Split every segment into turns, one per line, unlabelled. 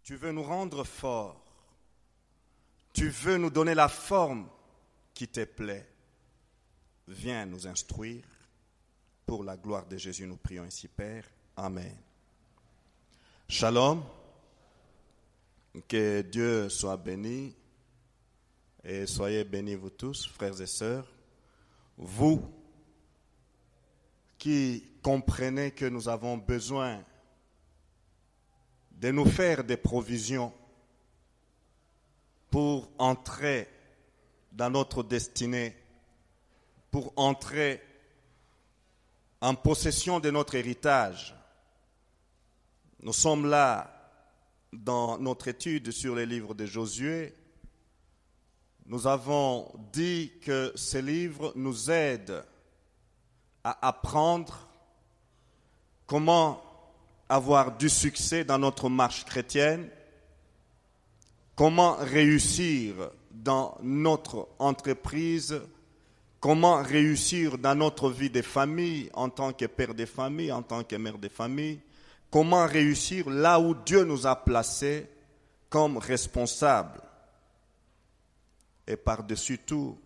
Tu veux nous rendre forts. Tu veux nous donner la forme qui te plaît. Viens nous instruire. Pour la gloire de Jésus, nous prions ainsi, Père. Amen. Shalom. Que Dieu soit béni. Et soyez bénis vous tous, frères et sœurs. Vous qui comprenez que nous avons besoin de nous faire des provisions pour entrer dans notre destinée, pour entrer en possession de notre héritage. Nous sommes là dans notre étude sur les livres de Josué. Nous avons dit que ces livres nous aident à apprendre comment avoir du succès dans notre marche chrétienne, comment réussir dans notre entreprise, comment réussir dans notre vie de famille en tant que père de famille, en tant que mère de famille, comment réussir là où Dieu nous a placés comme responsables. Et par-dessus tout,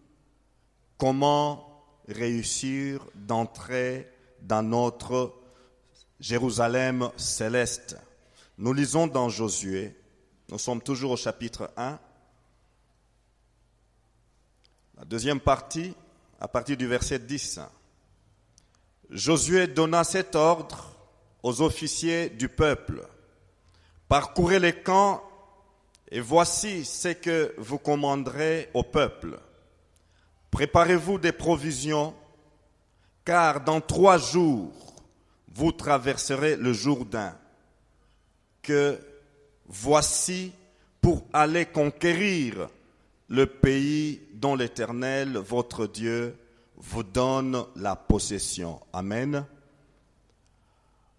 comment réussir d'entrer dans notre Jérusalem céleste. Nous lisons dans Josué, nous sommes toujours au chapitre 1, la deuxième partie, à partir du verset 10. Josué donna cet ordre aux officiers du peuple. Parcourez les camps et voici ce que vous commanderez au peuple. Préparez-vous des provisions, car dans 3 jours, vous traverserez le Jourdain, que voici pour aller conquérir le pays dont l'Éternel, votre Dieu, vous donne la possession. Amen.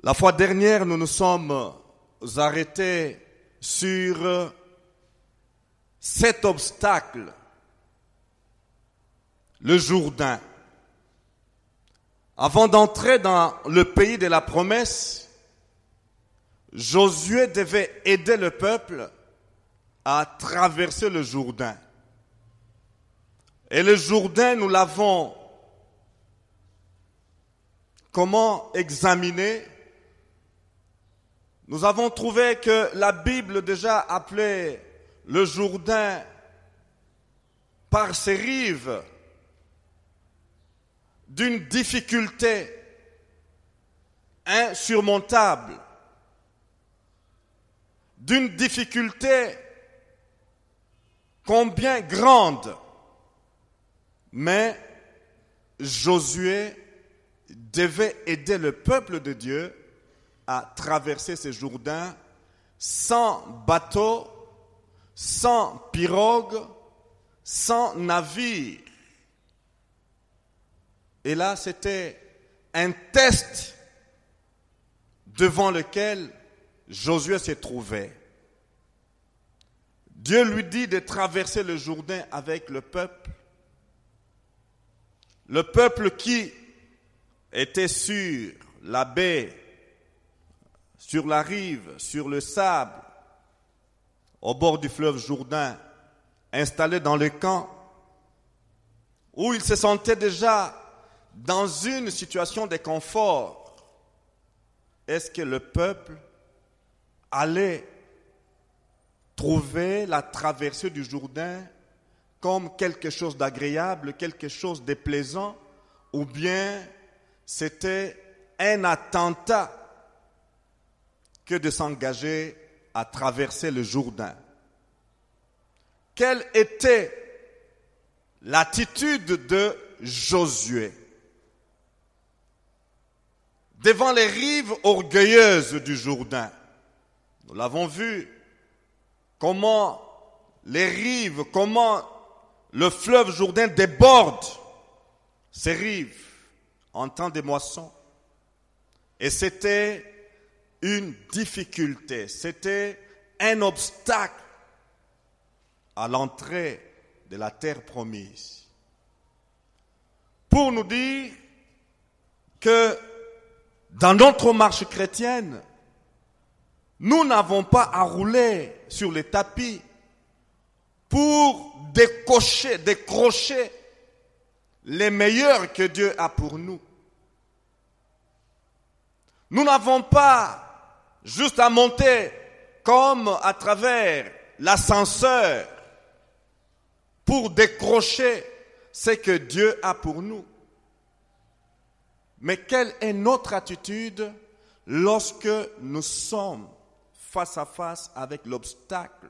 La fois dernière, nous nous sommes arrêtés sur cet obstacle, le Jourdain. Avant d'entrer dans le pays de la promesse, Josué devait aider le peuple à traverser le Jourdain. Et le Jourdain, nous l'avons comment examiner? Nous avons trouvé que la Bible déjà appelait le Jourdain par ses rives d'une difficulté insurmontable, d'une difficulté combien grande. Mais Josué devait aider le peuple de Dieu à traverser ce Jourdain sans bateau, sans pirogue, sans navire. Et là, c'était un test devant lequel Josué se trouvait. Dieu lui dit de traverser le Jourdain avec le peuple. Le peuple qui était sur la baie, sur la rive, sur le sable, au bord du fleuve Jourdain, installé dans le camp, où il se sentait déjà dans une situation de confort. Est-ce que le peuple allait trouver la traversée du Jourdain comme quelque chose d'agréable, quelque chose de plaisant, ou bien c'était un attentat que de s'engager à traverser le Jourdain? Quelle était l'attitude de Josué devant les rives orgueilleuses du Jourdain? Nous l'avons vu, comment les rives, comment le fleuve Jourdain déborde ses rives en temps de moisson. Et c'était une difficulté, c'était un obstacle à l'entrée de la terre promise. Pour nous dire que dans notre marche chrétienne, Nous n'avons pas à rouler sur les tapis pour décrocher les meilleurs que Dieu a pour nous. Nous n'avons pas juste à monter comme à travers l'ascenseur pour décrocher ce que Dieu a pour nous. Mais quelle est notre attitude lorsque nous sommes face à face avec l'obstacle?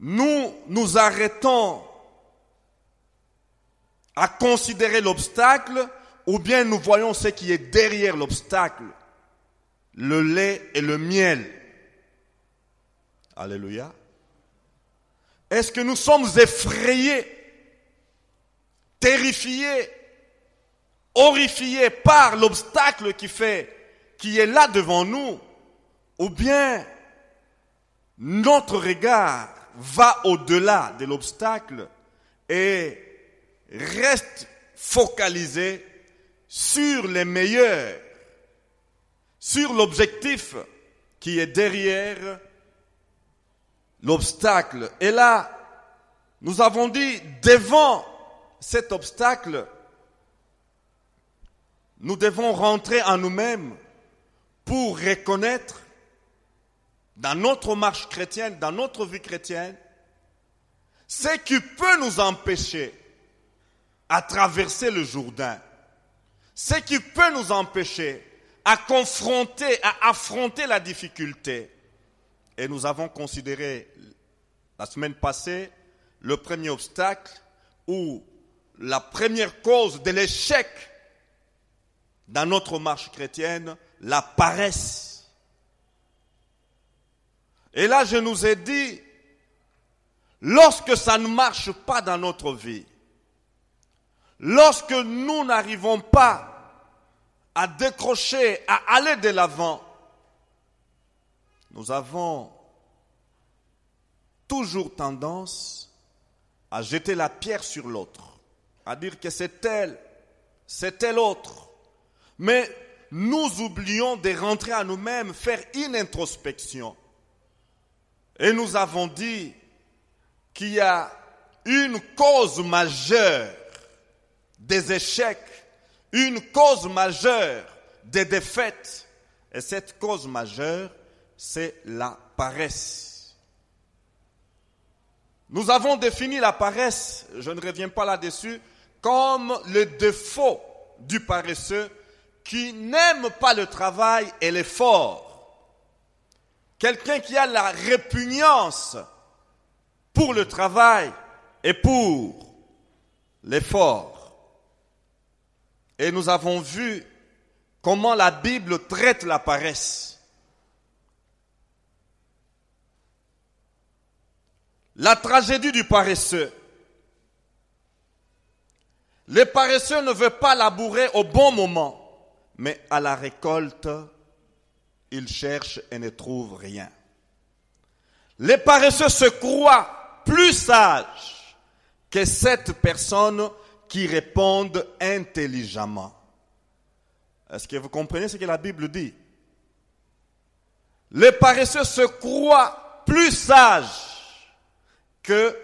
Nous nous arrêtons à considérer l'obstacle ou bien nous voyons ce qui est derrière l'obstacle, le lait et le miel. Alléluia. Est-ce que nous sommes effrayés, terrifiés, horrifiés par l'obstacle qui est là devant nous, ou bien notre regard va au-delà de l'obstacle et reste focalisé sur les meilleurs, sur l'objectif qui est derrière l'obstacle. Et là, nous avons dit, devant cet obstacle, nous devons rentrer en nous-mêmes pour reconnaître dans notre marche chrétienne, dans notre vie chrétienne, ce qui peut nous empêcher à traverser le Jourdain, ce qui peut nous empêcher à affronter la difficulté. Et nous avons considéré la semaine passée le premier obstacle ou la première cause de l'échec dans notre marche chrétienne, la paresse. Et là, je nous ai dit, lorsque ça ne marche pas dans notre vie, lorsque nous n'arrivons pas à décrocher, à aller de l'avant, nous avons toujours tendance à jeter la pierre sur l'autre, à dire que c'est tel autre. Mais nous oublions de rentrer à nous-mêmes, faire une introspection. Et nous avons dit qu'il y a une cause majeure des échecs, une cause majeure des défaites. Et cette cause majeure, c'est la paresse. Nous avons défini la paresse, je ne reviens pas là-dessus, comme le défaut du paresseux qui n'aime pas le travail et l'effort. Quelqu'un qui a la répugnance pour le travail et pour l'effort. Et nous avons vu comment la Bible traite la paresse. La tragédie du paresseux. Le paresseux ne veut pas labourer au bon moment, mais à la récolte, il cherche et ne trouve rien. Les paresseux se croient plus sages que cette personne qui répondent intelligemment. Est-ce que vous comprenez ce que la Bible dit? Les paresseux se croient plus sages que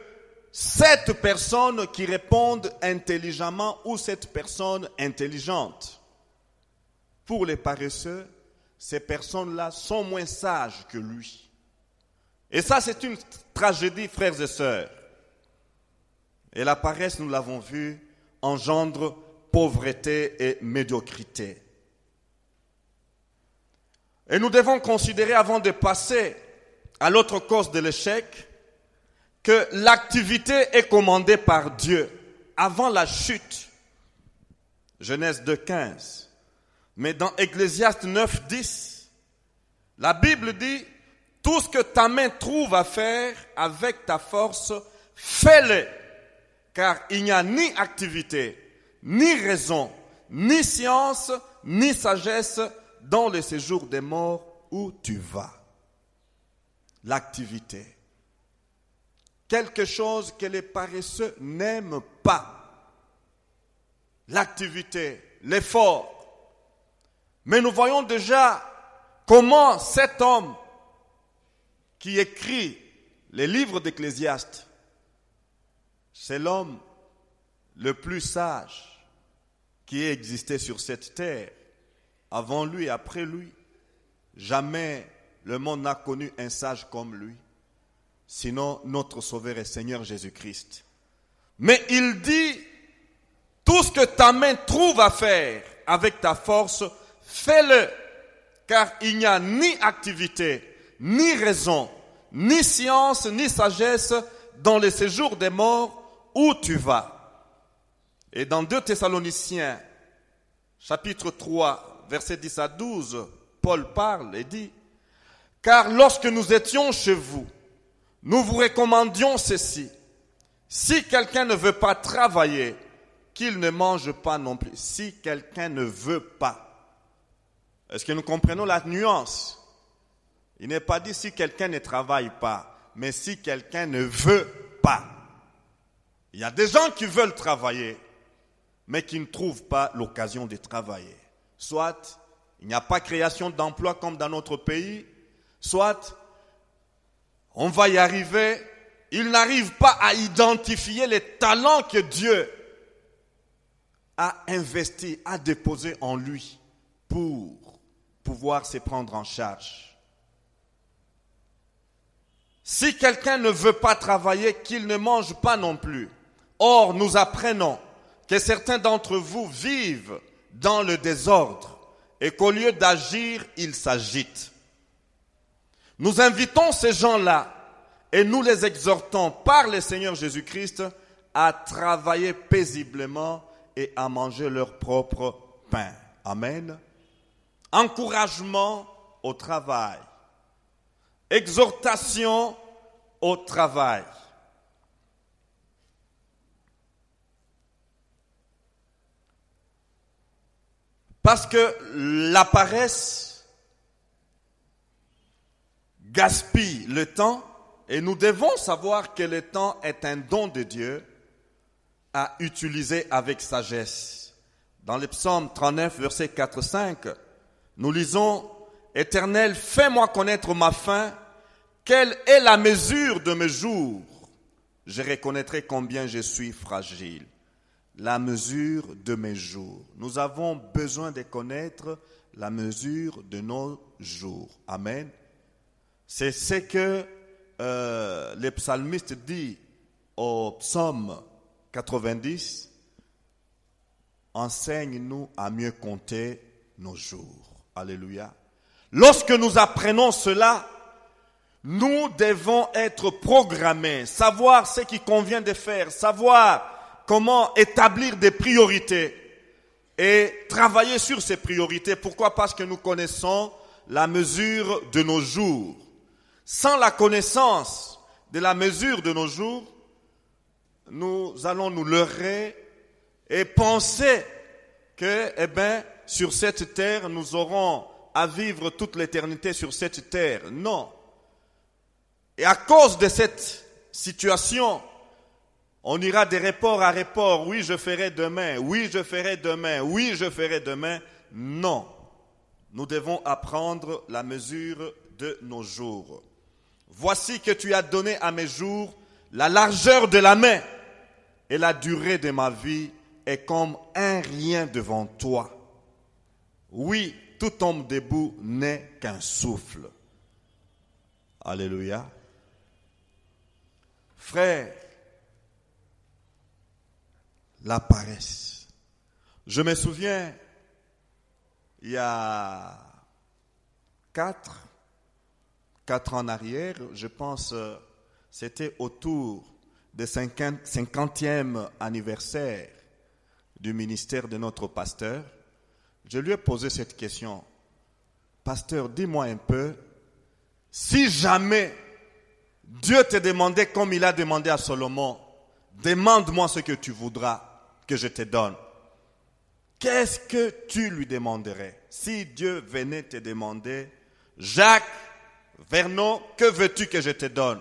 cette personne qui répondent intelligemment ou cette personne intelligente. Pour les paresseux, ces personnes-là sont moins sages que lui. Et ça, c'est une tragédie, frères et sœurs. Et la paresse, nous l'avons vu, engendre pauvreté et médiocrité. Et nous devons considérer, avant de passer à l'autre cause de l'échec, que l'activité est commandée par Dieu avant la chute. Genèse 2,15. Mais dans Ecclésiaste 9,10, la Bible dit, tout ce que ta main trouve à faire avec ta force, fais-le. Car il n'y a ni activité, ni raison, ni science, ni sagesse dans le séjour des morts où tu vas. L'activité. Quelque chose que les paresseux n'aiment pas. L'activité, l'effort. Mais nous voyons déjà comment cet homme qui écrit les livres d'Ecclésiaste, c'est l'homme le plus sage qui ait existé sur cette terre, avant lui et après lui. Jamais le monde n'a connu un sage comme lui, sinon notre Sauveur et Seigneur Jésus-Christ. Mais il dit, tout ce que ta main trouve à faire avec ta force, fais-le, car il n'y a ni activité, ni raison, ni science, ni sagesse dans le séjour des morts où tu vas. Et dans 2 Thessaloniciens, chapitre 3, versets 10 à 12, Paul parle et dit, « Car lorsque nous étions chez vous, nous vous recommandions ceci. Si quelqu'un ne veut pas travailler, qu'il ne mange pas non plus. » Si quelqu'un ne veut pas. Est-ce que nous comprenons la nuance? Il n'est pas dit si quelqu'un ne travaille pas, mais si quelqu'un ne veut pas. Il y a des gens qui veulent travailler, mais qui ne trouvent pas l'occasion de travailler. Soit il n'y a pas création d'emplois comme dans notre pays, soit on va y arriver, ils n'arrivent pas à identifier les talents que Dieu a investis, a déposés en lui pour pouvoir se prendre en charge. Si quelqu'un ne veut pas travailler, qu'il ne mange pas non plus. Or, nous apprenons que certains d'entre vous vivent dans le désordre et qu'au lieu d'agir, ils s'agitent. Nous invitons ces gens-là et nous les exhortons par le Seigneur Jésus-Christ à travailler paisiblement et à manger leur propre pain. Amen. Encouragement au travail. Exhortation au travail. Parce que la paresse gaspille le temps et nous devons savoir que le temps est un don de Dieu à utiliser avec sagesse. Dans le psaume 39, versets 4-5, nous lisons « Éternel, fais-moi connaître ma faim, quelle est la mesure de mes jours? Je reconnaîtrai combien je suis fragile. » La mesure de mes jours. Nous avons besoin de connaître la mesure de nos jours. Amen. C'est ce que le psalmiste dit au psaume 90. Enseigne-nous à mieux compter nos jours. Alléluia. Lorsque nous apprenons cela, nous devons être programmés, savoir ce qu'il convient de faire, savoir comment établir des priorités et travailler sur ces priorités. Pourquoi? Parce que nous connaissons la mesure de nos jours. Sans la connaissance de la mesure de nos jours, nous allons nous leurrer et penser que, sur cette terre, nous aurons à vivre toute l'éternité sur cette terre. Non. Et à cause de cette situation, on ira de report à report. Oui, je ferai demain. Oui, je ferai demain. Oui, je ferai demain. Non. Nous devons apprendre la mesure de nos jours. Voici que tu as donné à mes jours la largeur de la main et la durée de ma vie est comme un rien devant toi. Oui, tout homme debout n'est qu'un souffle. Alléluia. Frère, la paresse. Je me souviens, il y a 4 ans en arrière, je pense, c'était autour du 50e anniversaire du ministère de notre pasteur. Je lui ai posé cette question. Pasteur, dis-moi un peu, si jamais Dieu te demandait comme il a demandé à Salomon, demande-moi ce que tu voudras que je te donne. Qu'est-ce que tu lui demanderais? Si Dieu venait te demander, Jacques, Vernon, que veux-tu que je te donne?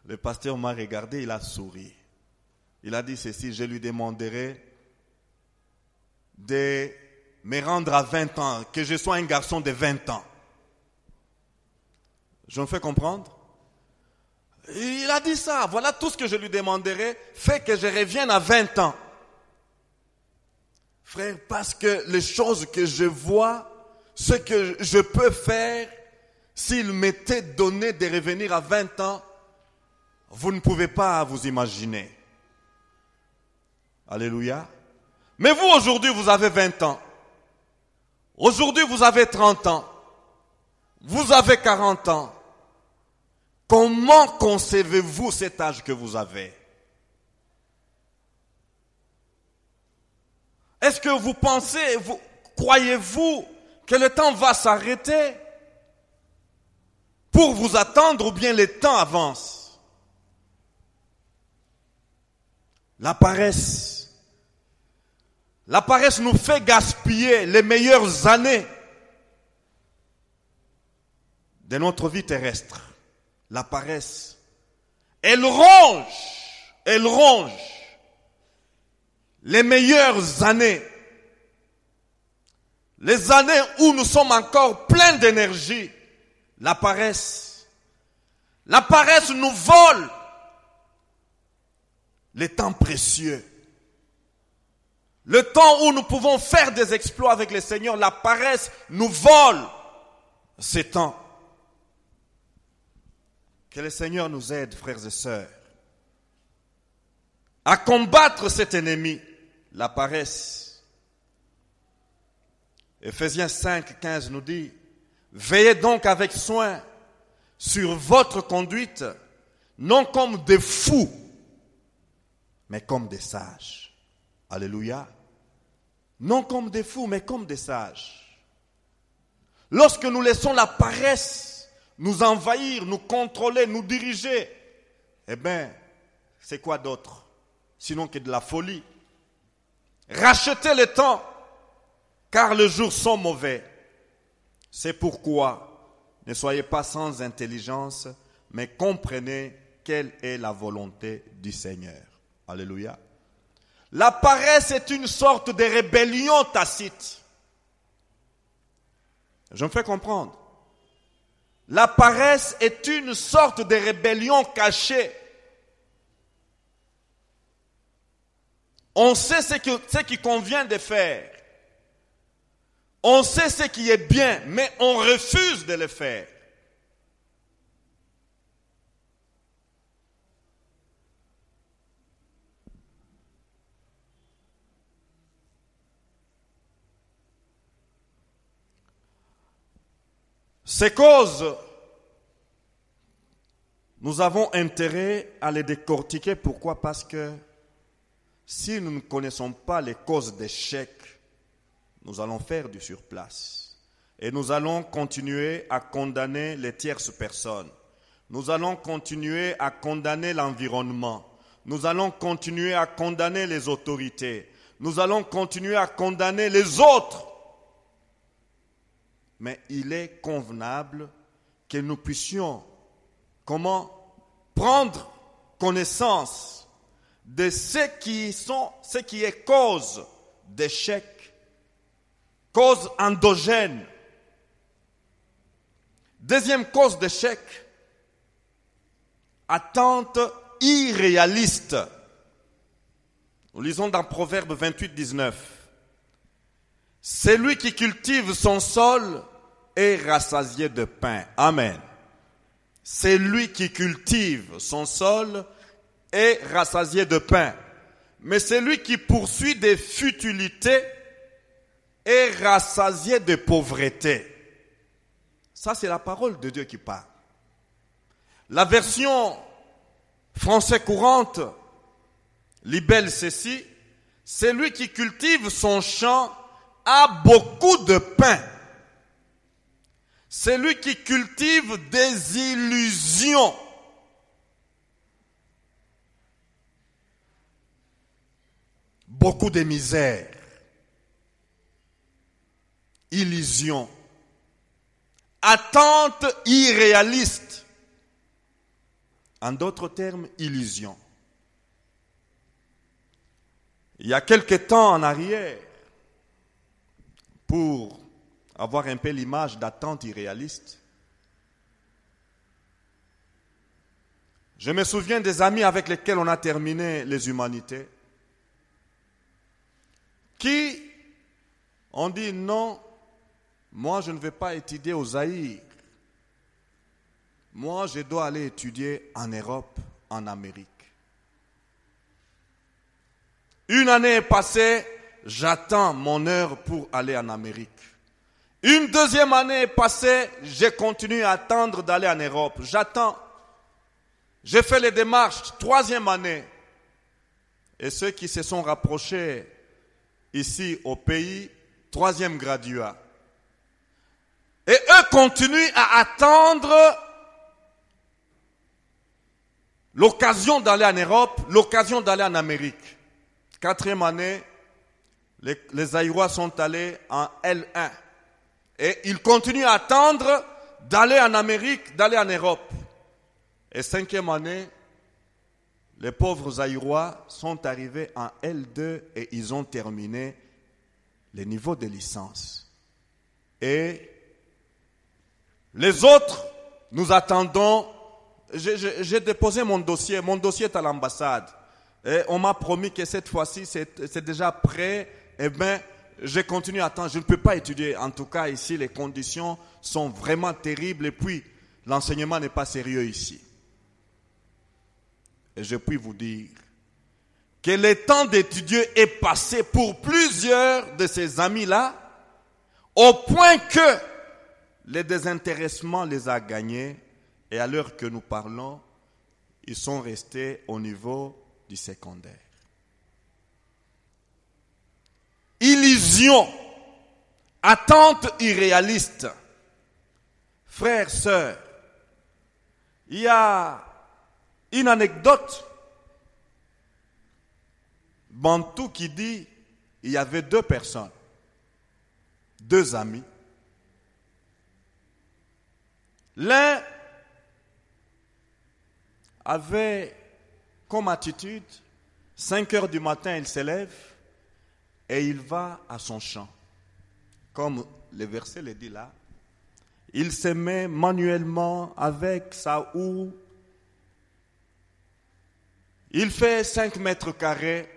Le pasteur m'a regardé, il a souri. Il a dit ceci, je lui demanderai de me rendre à 20 ans, que je sois un garçon de 20 ans. Je me fais comprendre? Il a dit ça, voilà tout ce que je lui demanderai, fait que je revienne à 20 ans. Frère, parce que les choses que je vois, ce que je peux faire, s'il m'était donné de revenir à 20 ans, vous ne pouvez pas vous imaginer. Alléluia. Mais vous, aujourd'hui, vous avez 20 ans. Aujourd'hui, vous avez 30 ans. Vous avez 40 ans. Comment concevez-vous cet âge que vous avez? Est-ce que vous pensez, croyez-vous que le temps va s'arrêter pour vous attendre ou bien le temps avance? La paresse. La paresse nous fait gaspiller les meilleures années de notre vie terrestre. La paresse. Elle ronge les meilleures années. Les années où nous sommes encore pleins d'énergie. La paresse. La paresse nous vole les temps précieux. Le temps où nous pouvons faire des exploits avec le Seigneur, la paresse nous vole ces temps. Que le Seigneur nous aide, frères et sœurs, à combattre cet ennemi, la paresse. Ephésiens 5, 15 nous dit, veillez donc avec soin sur votre conduite, non comme des fous, mais comme des sages. Alléluia. Non comme des fous, mais comme des sages. Lorsque nous laissons la paresse nous envahir, nous contrôler, nous diriger, eh bien, c'est quoi d'autre? Sinon que de la folie. Rachetez le temps, car les jours sont mauvais. C'est pourquoi ne soyez pas sans intelligence, mais comprenez quelle est la volonté du Seigneur. Alléluia. La paresse est une sorte de rébellion tacite. Je me fais comprendre. La paresse est une sorte de rébellion cachée. On sait ce qui convient de faire. On sait ce qui est bien, mais on refuse de le faire. Ces causes, nous avons intérêt à les décortiquer. Pourquoi? Parce que si nous ne connaissons pas les causes d'échec, nous allons faire du surplace. Et nous allons continuer à condamner les tierces personnes. Nous allons continuer à condamner l'environnement. Nous allons continuer à condamner les autorités. Nous allons continuer à condamner les autres. Mais il est convenable que nous puissions prendre connaissance de ce qui est cause d'échec, cause endogène. Deuxième cause d'échec, attente irréaliste. Nous lisons dans Proverbe 28, 19. Celui qui cultive son sol est rassasié de pain. Amen. Celui qui cultive son sol est rassasié de pain. Mais celui qui poursuit des futilités est rassasié de pauvreté. Ça, c'est la parole de Dieu qui parle. La version français courante libelle ceci. Celui qui cultive son champ a beaucoup de pain. Celui qui cultive des illusions beaucoup de misère, illusion, attente irréaliste. En d'autres termes, illusion. Il y a quelque temps en arrière, pour avoir un peu l'image d'attente irréaliste. Je me souviens des amis avec lesquels on a terminé les humanités, qui ont dit non, moi je ne vais pas étudier au Zaïre. Moi je dois aller étudier en Europe, en Amérique. Une année est passée, j'attends mon heure pour aller en Amérique. Une deuxième année est passée, je continue à attendre d'aller en Europe. J'attends. J'ai fait les démarches, troisième année. Et ceux qui se sont rapprochés ici au pays, troisième graduat. Et eux continuent à attendre l'occasion d'aller en Europe, l'occasion d'aller en Amérique. Quatrième année, les Aïrois sont allés en L1. Et ils continuent à attendre d'aller en Amérique, d'aller en Europe. Et cinquième année, les pauvres Aïrois sont arrivés en L2 et ils ont terminé les niveaux de licence. Et les autres, nous attendons. J'ai déposé mon dossier est à l'ambassade. Et on m'a promis que cette fois-ci, c'est déjà prêt. Eh bien, je continue à attendre. Je ne peux pas étudier. En tout cas, ici, les conditions sont vraiment terribles. Et puis, l'enseignement n'est pas sérieux ici. Et je puis vous dire que le temps d'étudier est passé pour plusieurs de ces amis-là, au point que le désintéressement les a gagnés. Et à l'heure que nous parlons, ils sont restés au niveau du secondaire. Illusion, attente irréaliste. Frères, sœurs, il y a une anecdote bantou qui dit il y avait deux personnes, deux amis. L'un avait comme attitude, 5 heures du matin, il s'élève et il va à son champ. Comme le verset le dit là, il se met manuellement avec sa houe. Il fait 5 mètres carrés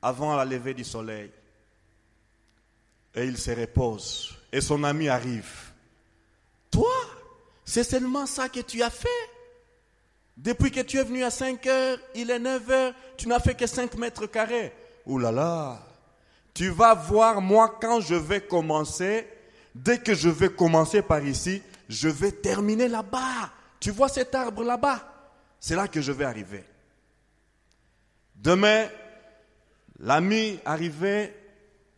avant la levée du soleil. Et il se repose. Et son ami arrive. Toi, c'est seulement ça que tu as fait? Depuis que tu es venu à 5 heures, il est 9 heures, tu n'as fait que 5 mètres carrés. Ouh là là, tu vas voir, moi, quand je vais commencer, dès que je vais commencer par ici, je vais terminer là-bas. Tu vois cet arbre là-bas? C'est là que je vais arriver. Demain, l'ami arrivait,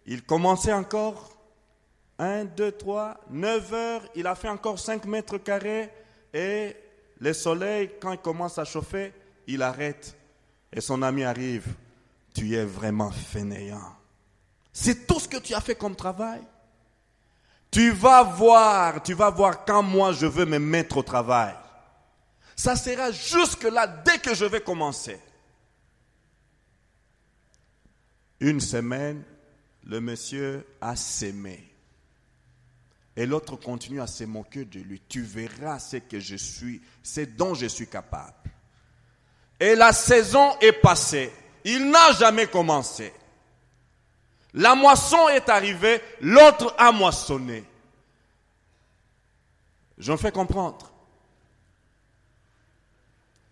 il commençait encore. 1, 2, 3, 9 heures, il a fait encore 5 mètres carrés et le soleil, quand il commence à chauffer, il arrête. Et son ami arrive. Tu es vraiment fainéant. C'est tout ce que tu as fait comme travail. Tu vas voir quand moi je veux me mettre au travail. Ça sera jusque là dès que je vais commencer. Une semaine, le monsieur a sémé. Et l'autre continue à se moquer de lui. Tu verras ce que je suis, ce dont je suis capable. Et la saison est passée. Il n'a jamais commencé. La moisson est arrivée, l'autre a moissonné. Je me fais comprendre.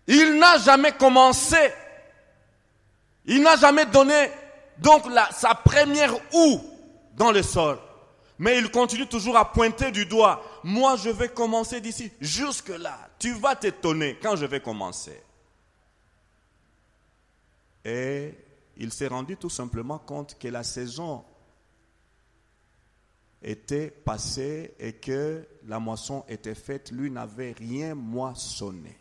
Il n'a jamais commencé. Il n'a jamais donné donc sa première houe dans le sol. Mais il continue toujours à pointer du doigt. Moi, je vais commencer d'ici. Jusque-là, tu vas t'étonner quand je vais commencer. Et il s'est rendu tout simplement compte que la saison était passée et que la moisson était faite. Lui n'avait rien moissonné.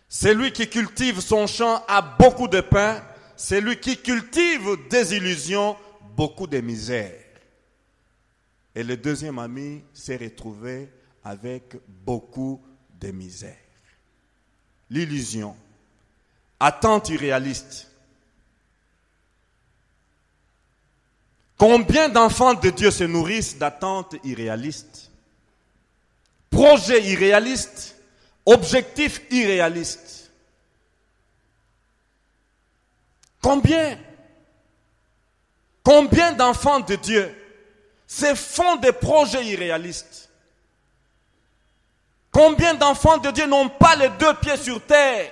Celui qui cultive son champ a beaucoup de pain. Celui qui cultive des illusions, beaucoup de misère. Et le deuxième ami s'est retrouvé avec beaucoup de misère. L'illusion, attente irréaliste. Combien d'enfants de Dieu se nourrissent d'attentes irréalistes, projets irréalistes, objectifs irréalistes? Combien d'enfants de Dieu se font des projets irréalistes? Combien d'enfants de Dieu n'ont pas les deux pieds sur terre?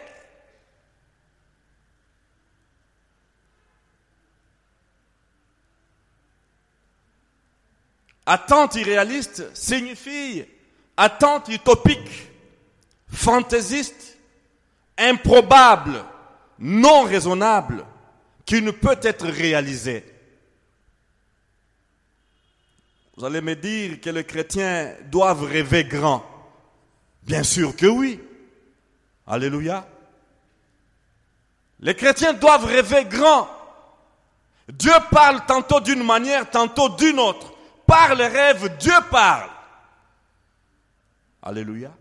Attente irréaliste signifie attente utopique, fantaisiste, improbable, non raisonnable, qui ne peut être réalisée. Vous allez me dire que les chrétiens doivent rêver grand. Bien sûr que oui. Alléluia. Les chrétiens doivent rêver grand. Dieu parle tantôt d'une manière, tantôt d'une autre. Par les rêves, Dieu parle. Alléluia.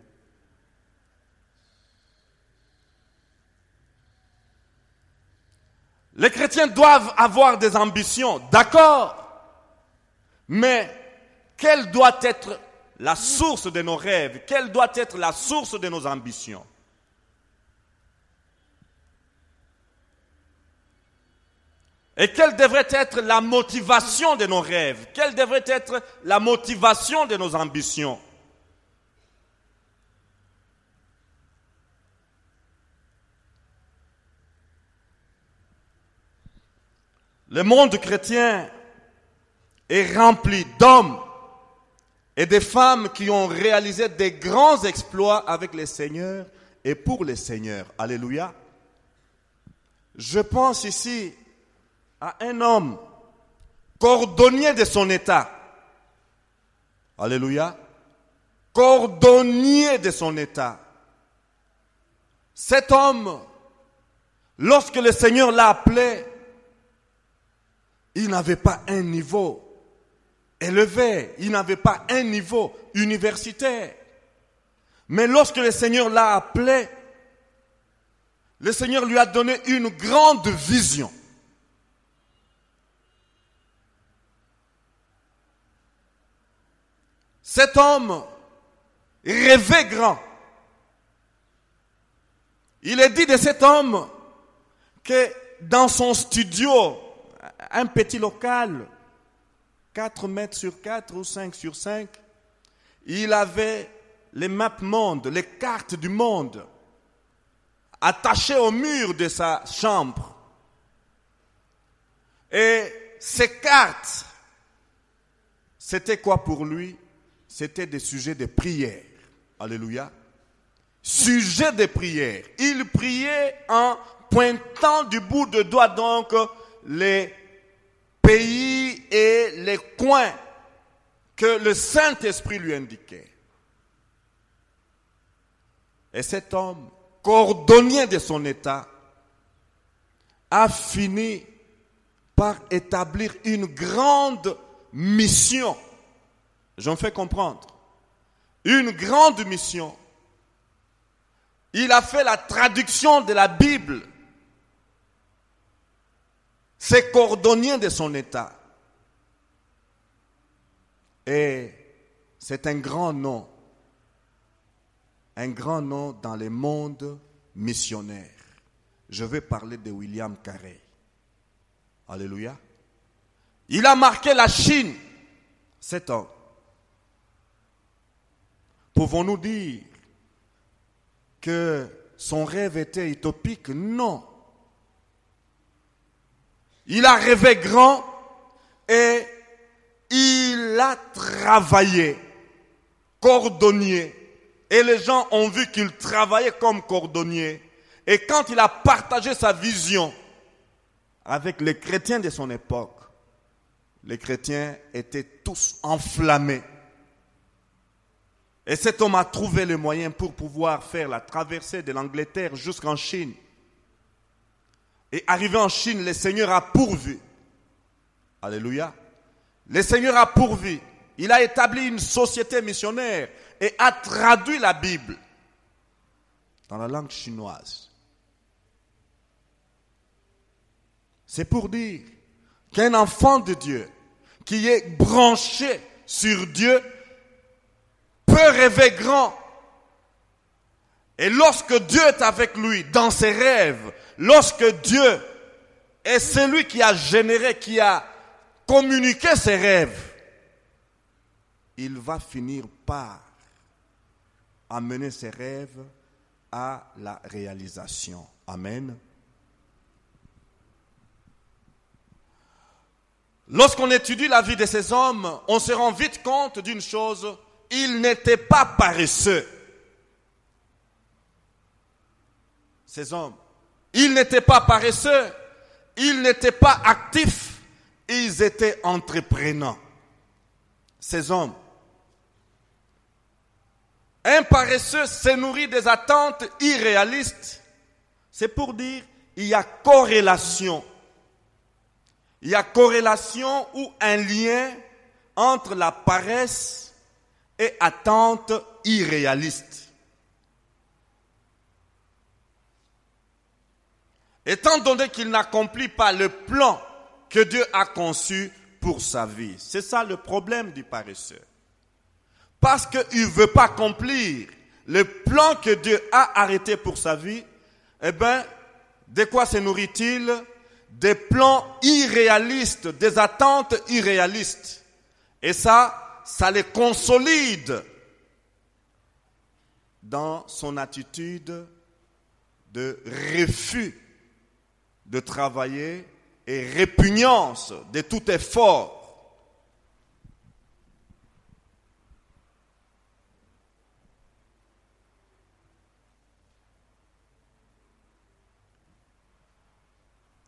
Les chrétiens doivent avoir des ambitions, d'accord. Mais quelle doit être la source de nos rêves? Quelle doit être la source de nos ambitions? Et quelle devrait être la motivation de nos rêves? Quelle devrait être la motivation de nos ambitions? Le monde chrétien est rempli d'hommes et de femmes qui ont réalisé des grands exploits avec le Seigneur et pour le Seigneur. Alléluia. Je pense ici à un homme cordonnier de son état. Alléluia. Cordonnier de son état. Cet homme, lorsque le Seigneur l'a appelé, il n'avait pas un niveau élevé, il n'avait pas un niveau universitaire. Mais lorsque le Seigneur l'a appelé, le Seigneur lui a donné une grande vision. Cet homme rêvait grand. Il est dit de cet homme que dans son studio, un petit local, 4 mètres sur 4 ou 5 sur 5, il avait les maps monde, les cartes du monde, attachées au mur de sa chambre. Et ces cartes, c'était quoi pour lui? C'était des sujets de prière. Alléluia. Sujets de prière. Il priait en pointant du bout de doigt donc les pays et les coins que le Saint-Esprit lui indiquait. Et cet homme, cordonnier de son état, a fini par établir une grande mission. Je me fais comprendre. Une grande mission. Il a fait la traduction de la Bible. C'est cordonnier de son état. Et c'est un grand nom. Un grand nom dans le monde missionnaire. Je vais parler de William Carey. Alléluia. Il a marqué la Chine, cet homme. Pouvons-nous dire que son rêve était utopique? Non. Il a rêvé grand et il a travaillé, cordonnier. Et les gens ont vu qu'il travaillait comme cordonnier. Et quand il a partagé sa vision avec les chrétiens de son époque, les chrétiens étaient tous enflammés. Et cet homme a trouvé le moyen pour pouvoir faire la traversée de l'Angleterre jusqu'en Chine. Et arrivé en Chine, le Seigneur a pourvu. Alléluia. Le Seigneur a pourvu. Il a établi une société missionnaire et a traduit la Bible dans la langue chinoise. C'est pour dire qu'un enfant de Dieu qui est branché sur Dieu peut rêver grand. Et lorsque Dieu est avec lui dans ses rêves, lorsque Dieu est celui qui a généré, qui a communiqué ses rêves, il va finir par amener ses rêves à la réalisation. Amen. Lorsqu'on étudie la vie de ces hommes, on se rend vite compte d'une chose, ils n'étaient pas paresseux. Ces hommes, ils n'étaient pas paresseux, ils n'étaient pas actifs, ils étaient entreprenants. Ces hommes. Un paresseux se nourrit des attentes irréalistes. C'est pour dire, il y a corrélation. Il y a corrélation ou un lien entre la paresse et attentes irréalistes. Étant donné qu'il n'accomplit pas le plan que Dieu a conçu pour sa vie. C'est ça le problème du paresseux. Parce qu'il ne veut pas accomplir le plan que Dieu a arrêté pour sa vie, eh bien, de quoi se nourrit-il? Des plans irréalistes, des attentes irréalistes. Et ça les consolide dans son attitude de refus de travailler et répugnance de tout effort.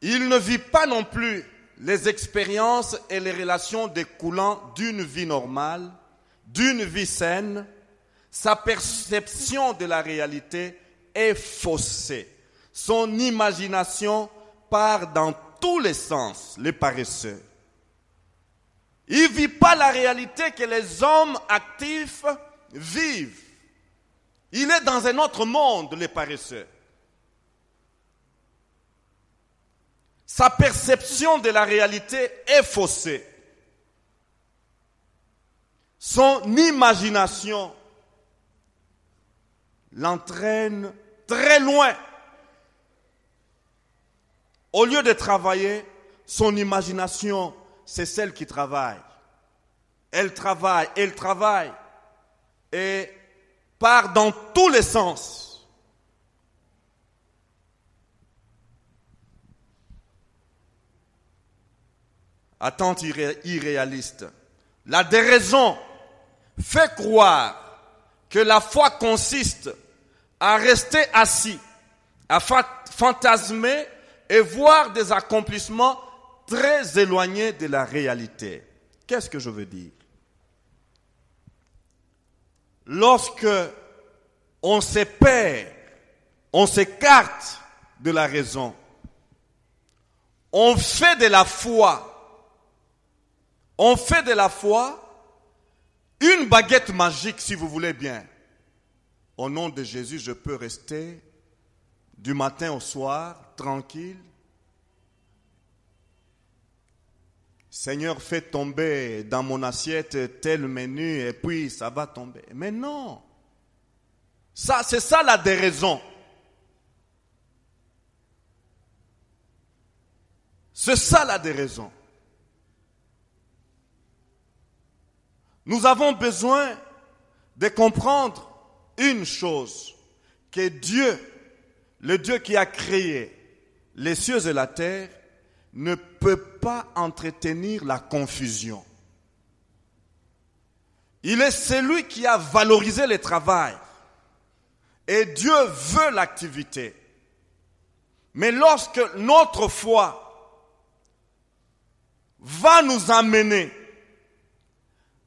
Il ne vit pas non plus les expériences et les relations découlant d'une vie normale, d'une vie saine. Sa perception de la réalité est faussée. Son imagination part dans tous les sens, les paresseux. Il ne vit pas la réalité que les hommes actifs vivent. Il est dans un autre monde, les paresseux. Sa perception de la réalité est faussée. Son imagination l'entraîne très loin. Au lieu de travailler, son imagination, c'est celle qui travaille. Elle travaille et part dans tous les sens. Attente irréaliste. La déraison fait croire que la foi consiste à rester assis, à fantasmer et voir des accomplissements très éloignés de la réalité. Qu'est-ce que je veux dire? Lorsque on se perd, on s'écarte de la raison, on fait de la foi une baguette magique, si vous voulez bien. Au nom de Jésus, je peux rester du matin au soir, tranquille. Seigneur, fais tomber dans mon assiette tel menu et puis ça va tomber. Mais non. C'est ça la déraison. C'est ça la déraison. Nous avons besoin de comprendre une chose, que Dieu, le Dieu qui a créé les cieux et la terre, ne peut pas entretenir la confusion. Il est celui qui a valorisé le travail. Et Dieu veut l'activité. Mais lorsque notre foi va nous amener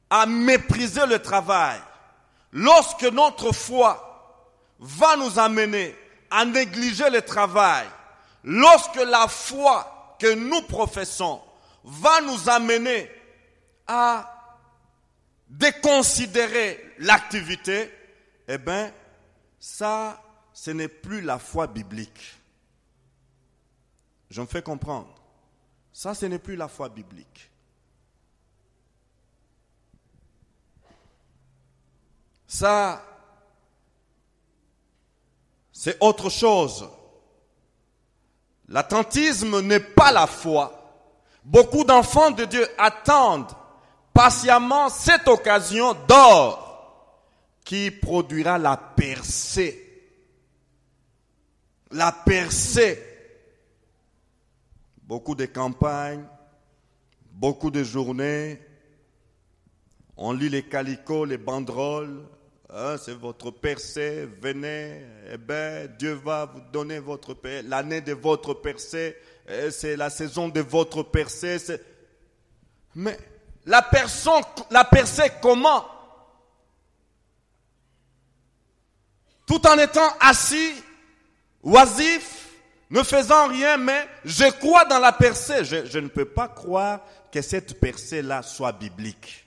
à mépriser le travail, lorsque notre foi va nous amener à négliger le travail, lorsque la foi que nous professons va nous amener à déconsidérer l'activité, eh bien, ça, ce n'est plus la foi biblique. Je me fais comprendre. Ça, ce n'est plus la foi biblique. Ça, c'est autre chose. L'attentisme n'est pas la foi. Beaucoup d'enfants de Dieu attendent patiemment cette occasion d'or qui produira la percée. La percée. Beaucoup de campagnes, beaucoup de journées. On lit les calicots, les banderoles. C'est votre percée, venez, Dieu va vous donner votre percée. L'année de votre percée, c'est la saison de votre percée. Mais la percée comment? Tout en étant assis, oisif, ne faisant rien, mais je crois dans la percée. Je ne peux pas croire que cette percée-là soit biblique.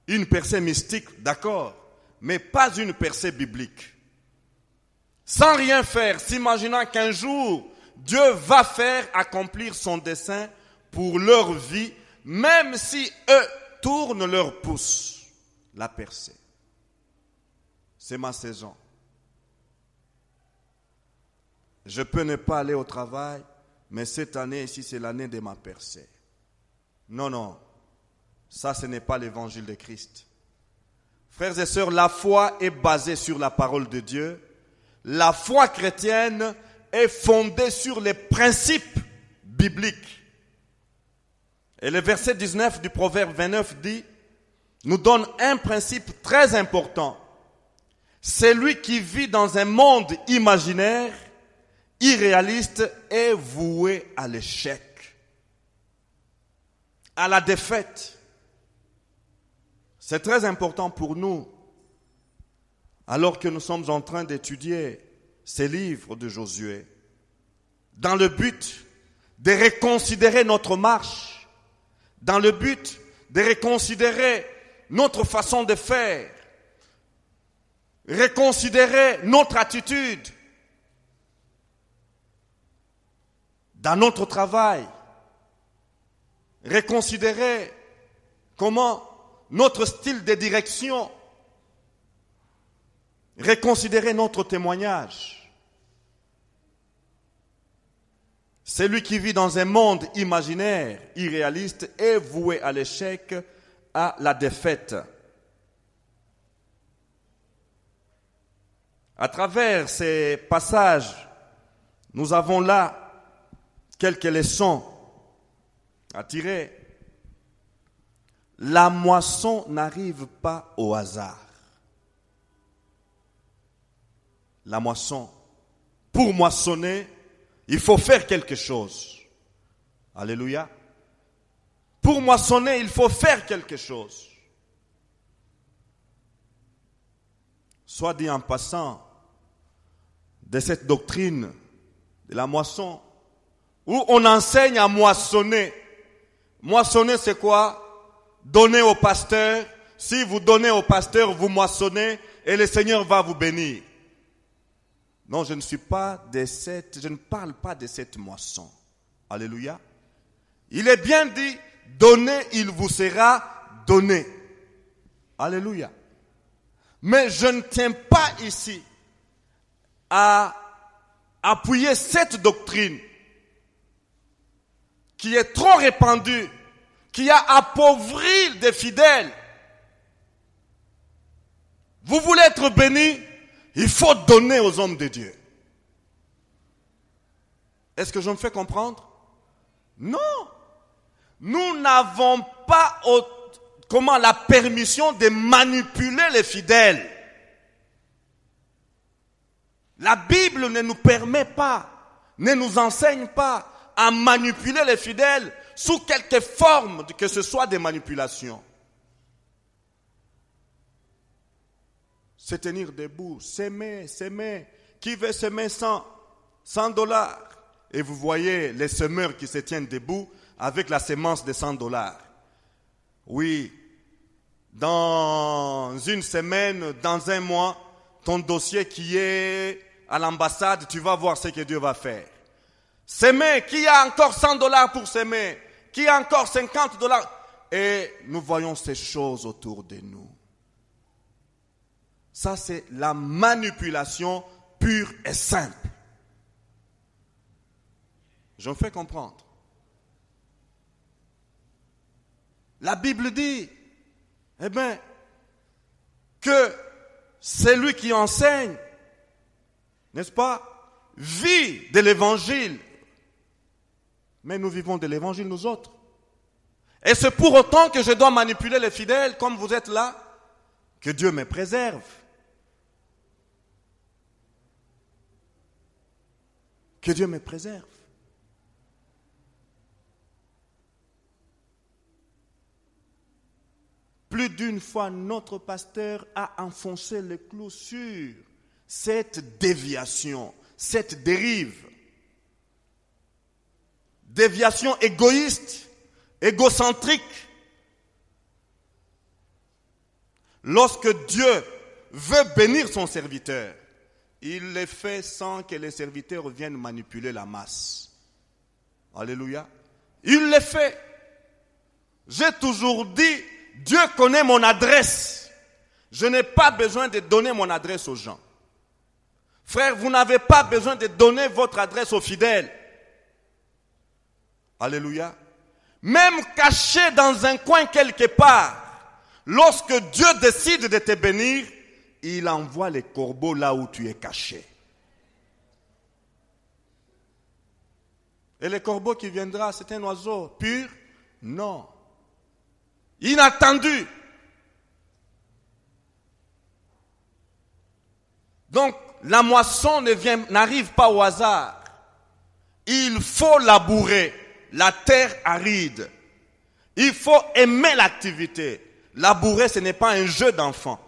Une percée mystique, d'accord, mais pas une percée biblique. Sans rien faire, s'imaginant qu'un jour, Dieu va faire accomplir son dessein pour leur vie, même si eux tournent leur pouce. La percée. C'est ma saison. Je peux ne pas aller au travail, mais cette année ici, c'est l'année de ma percée. Non. Ça, ce n'est pas l'évangile de Christ. Frères et sœurs, la foi est basée sur la parole de Dieu. La foi chrétienne est fondée sur les principes bibliques. Et le verset 19 du Proverbe 29 nous donne un principe très important. Celui qui vit dans un monde imaginaire, irréaliste, est voué à l'échec, à la défaite. C'est très important pour nous, alors que nous sommes en train d'étudier ces livres de Josué, dans le but de reconsidérer notre marche, dans le but de reconsidérer notre façon de faire, reconsidérer notre attitude dans notre travail, reconsidérer comment notre style de direction, reconsidérer notre témoignage. Celui qui vit dans un monde imaginaire, irréaliste, est voué à l'échec, à la défaite. À travers ces passages, nous avons là quelques leçons à tirer. La moisson n'arrive pas au hasard. La moisson, pour moissonner, il faut faire quelque chose. Alléluia. Pour moissonner, il faut faire quelque chose. Soit dit en passant, de cette doctrine de la moisson, où on enseigne à moissonner. Moissonner, c'est quoi? Donner au pasteur. Si vous donnez au pasteur, vous moissonnez et le Seigneur va vous bénir. Non, je ne parle pas de cette moisson. Alléluia. Il est bien dit, donnez, il vous sera donné. Alléluia. Mais je ne tiens pas ici à appuyer cette doctrine qui est trop répandue, qui a appauvri des fidèles. Vous voulez être béni, il faut donner aux hommes de Dieu. Est-ce que je me fais comprendre? Non. Nous n'avons pas la permission de manipuler les fidèles. La Bible ne nous permet pas, ne nous enseigne pas à manipuler les fidèles sous quelque forme que ce soit des manipulations. Se tenir debout, s'aimer. Qui veut s'aimer $100? Et vous voyez les semeurs qui se tiennent debout avec la sémence de $100. Oui, dans une semaine, dans un mois, ton dossier qui est à l'ambassade, tu vas voir ce que Dieu va faire. S'aimer, qui a encore $100 pour s'aimer? Qui a encore $50? et nous voyons ces choses autour de nous. Ça, c'est la manipulation pure et simple. Je me fais comprendre. La Bible dit, que c'est lui qui enseigne, n'est-ce pas, vit de l'évangile. Mais nous vivons de l'évangile, nous autres. Et c'est pour autant que je dois manipuler les fidèles, comme vous êtes là, que Dieu me préserve. Que Dieu me préserve. Plus d'une fois, notre pasteur a enfoncé le clou sur cette déviation, cette dérive. Déviation égoïste, égocentrique. Lorsque Dieu veut bénir son serviteur, il le fait sans que les serviteurs viennent manipuler la masse. Alléluia. Il le fait. J'ai toujours dit, Dieu connaît mon adresse. Je n'ai pas besoin de donner mon adresse aux gens. Frère, vous n'avez pas besoin de donner votre adresse aux fidèles. Alléluia. Même caché dans un coin quelque part, lorsque Dieu décide de te bénir, il envoie les corbeaux là où tu es caché. Et le corbeau qui viendra, c'est un oiseau pur? Non. Inattendu. Donc, la moisson n'arrive pas au hasard. Il faut labourer la terre aride. Il faut aimer l'activité. Labourer, ce n'est pas un jeu d'enfant.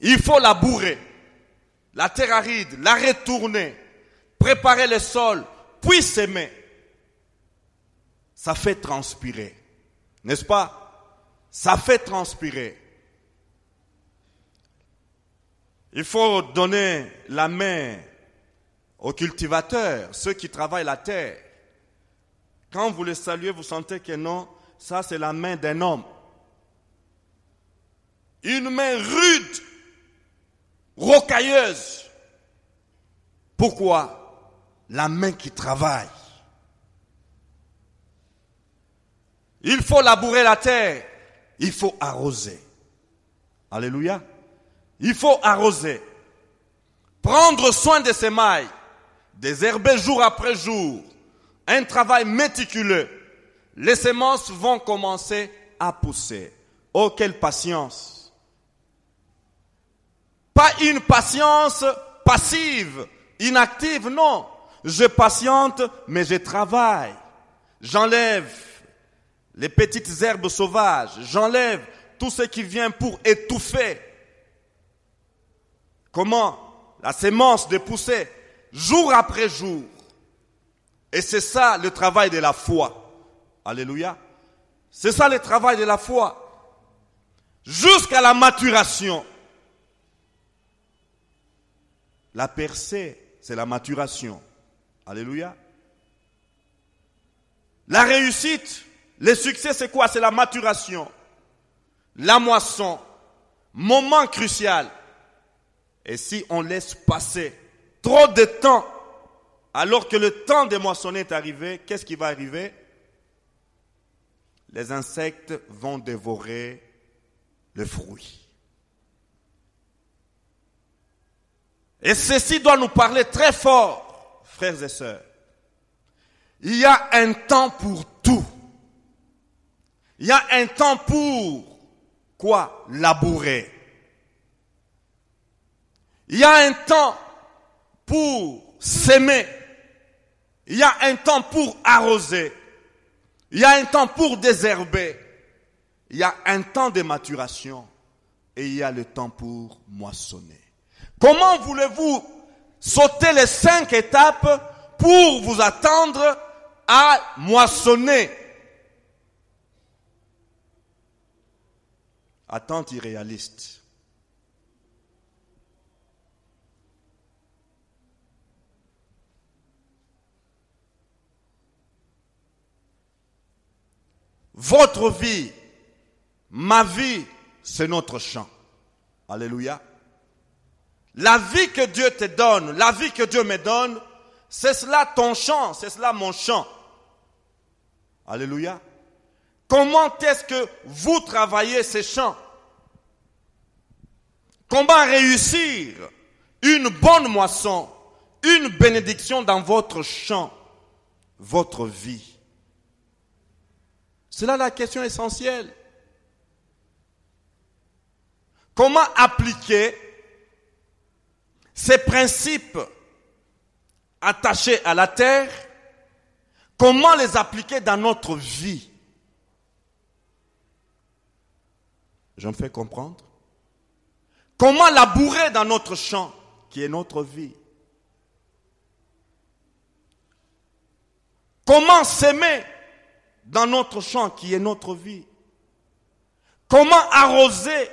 Il faut labourer la terre aride, la retourner, préparer le sol, puis s'aimer. Ça fait transpirer. N'est-ce pas? Ça fait transpirer. Il faut donner la main aux cultivateurs, ceux qui travaillent la terre. Quand vous les saluez, vous sentez que non, ça c'est la main d'un homme. Une main rude, rocailleuse. Pourquoi? La main qui travaille. Il faut labourer la terre. Il faut arroser. Alléluia. Il faut arroser. Prendre soin de ses mailles. Désherber jour après jour. Un travail méticuleux. Les semences vont commencer à pousser. Oh, quelle patience. Pas une patience passive, inactive, non. Je patiente, mais je travaille. J'enlève les petites herbes sauvages. J'enlève tout ce qui vient pour étouffer. Comment? La sémence de pousser jour après jour. Et c'est ça le travail de la foi. Alléluia. C'est ça le travail de la foi. Jusqu'à la maturation. La percée, c'est la maturation. Alléluia. La réussite, le succès, c'est quoi? C'est la maturation. La moisson, moment crucial. Et si on laisse passer trop de temps, alors que le temps de moissonner est arrivé, qu'est-ce qui va arriver? Les insectes vont dévorer le fruit. Et ceci doit nous parler très fort, frères et sœurs. Il y a un temps pour tout. Il y a un temps pour quoi? Labourer. Il y a un temps pour s'aimer. Il y a un temps pour arroser. Il y a un temps pour désherber. Il y a un temps de maturation. Et il y a le temps pour moissonner. Comment voulez-vous sauter les 5 étapes pour vous attendre à moissonner? Attente irréaliste. Votre vie Ma vie, c'est notre champ. Alléluia. La vie que Dieu te donne, la vie que Dieu me donne, c'est cela ton champ, c'est cela mon champ. Alléluia. Comment est-ce que vous travaillez ces champs? Comment réussir une bonne moisson, une bénédiction dans votre champ, votre vie? C'est là la question essentielle. Comment appliquer ces principes attachés à la terre? Comment les appliquer dans notre vie? Je me fais comprendre? Comment labourer dans notre champ, qui est notre vie? Comment s'aimer dans notre champ, qui est notre vie? Comment arroser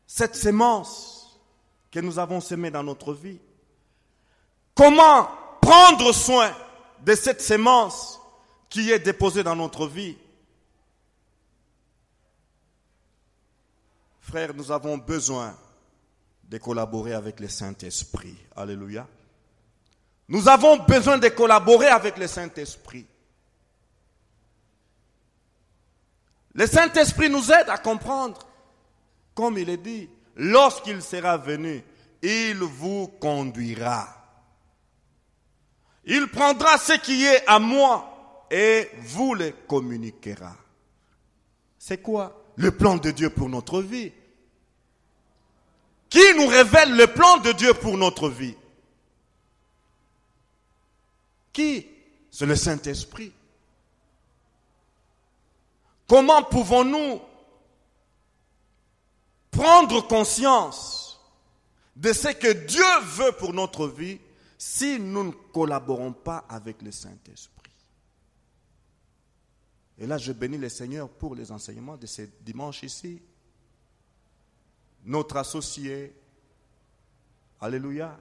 cette sémence que nous avons semée dans notre vie? Comment prendre soin de cette sémence qui est déposée dans notre vie? Frères, nous avons besoin de collaborer avec le Saint-Esprit. Alléluia. Nous avons besoin de collaborer avec le Saint-Esprit. Le Saint-Esprit nous aide à comprendre. Comme il est dit, lorsqu'il sera venu, il vous conduira. Il prendra ce qui est à moi et vous le communiquera. C'est quoi le plan de Dieu pour notre vie? Qui nous révèle le plan de Dieu pour notre vie? Qui? C'est le Saint-Esprit. Comment pouvons-nous prendre conscience de ce que Dieu veut pour notre vie si nous ne collaborons pas avec le Saint-Esprit? Et là, je bénis le Seigneur pour les enseignements de ce dimanche ici. Notre associé, alléluia,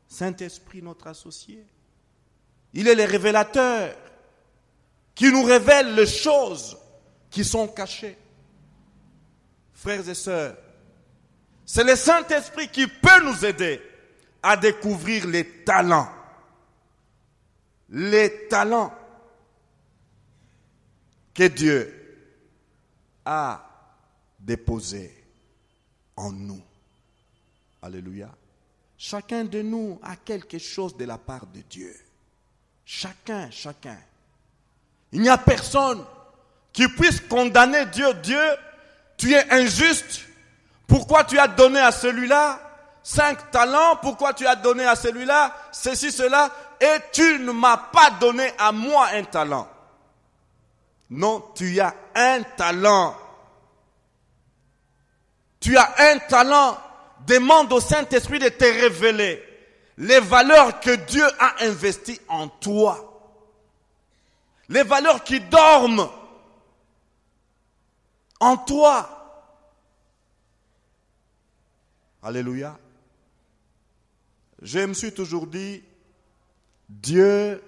Saint-Esprit, notre associé. Il est le révélateur qui nous révèle les choses qui sont cachées. Frères et sœurs, c'est le Saint-Esprit qui peut nous aider à découvrir les talents. Les talents que Dieu a déposés en nous. Alléluia. Chacun de nous a quelque chose de la part de Dieu. Chacun. Il n'y a personne qui puisse condamner Dieu. Dieu, tu es injuste. Pourquoi tu as donné à celui-là 5 talents? Pourquoi tu as donné à celui-là ceci, cela? Et tu ne m'as pas donné à moi un talent. Non, tu as un talent. Tu as un talent. Demande au Saint-Esprit de te révéler les valeurs que Dieu a investies en toi. Les valeurs qui dorment en toi. Alléluia. Je me suis toujours dit, Dieu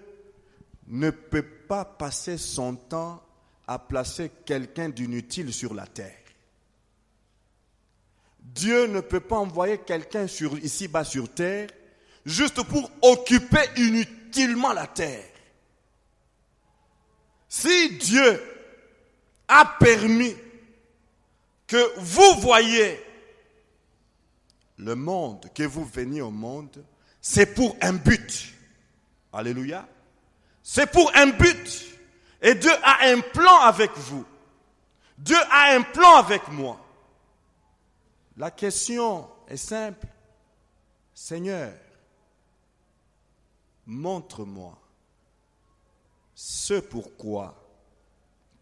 ne peut pas passer son temps à placer quelqu'un d'inutile sur la terre. Dieu ne peut pas envoyer quelqu'un ici-bas sur terre juste pour occuper inutilement la terre. Si Dieu a permis que vous voyez le monde, que vous veniez au monde, c'est pour un but. Alléluia. C'est pour un but. Et Dieu a un plan avec vous. Dieu a un plan avec moi. La question est simple. Seigneur, montre-moi ce pourquoi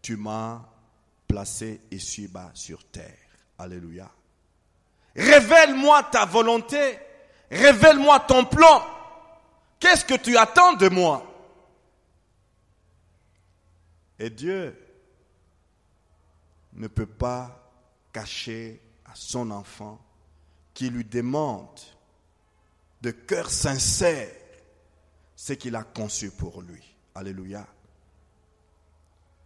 tu m'as placé ici-bas sur terre. Alléluia. Révèle-moi ta volonté. Révèle-moi ton plan. Qu'est-ce que tu attends de moi? Et Dieu ne peut pas cacher à son enfant qui lui demande de cœur sincère ce qu'il a conçu pour lui. Alléluia.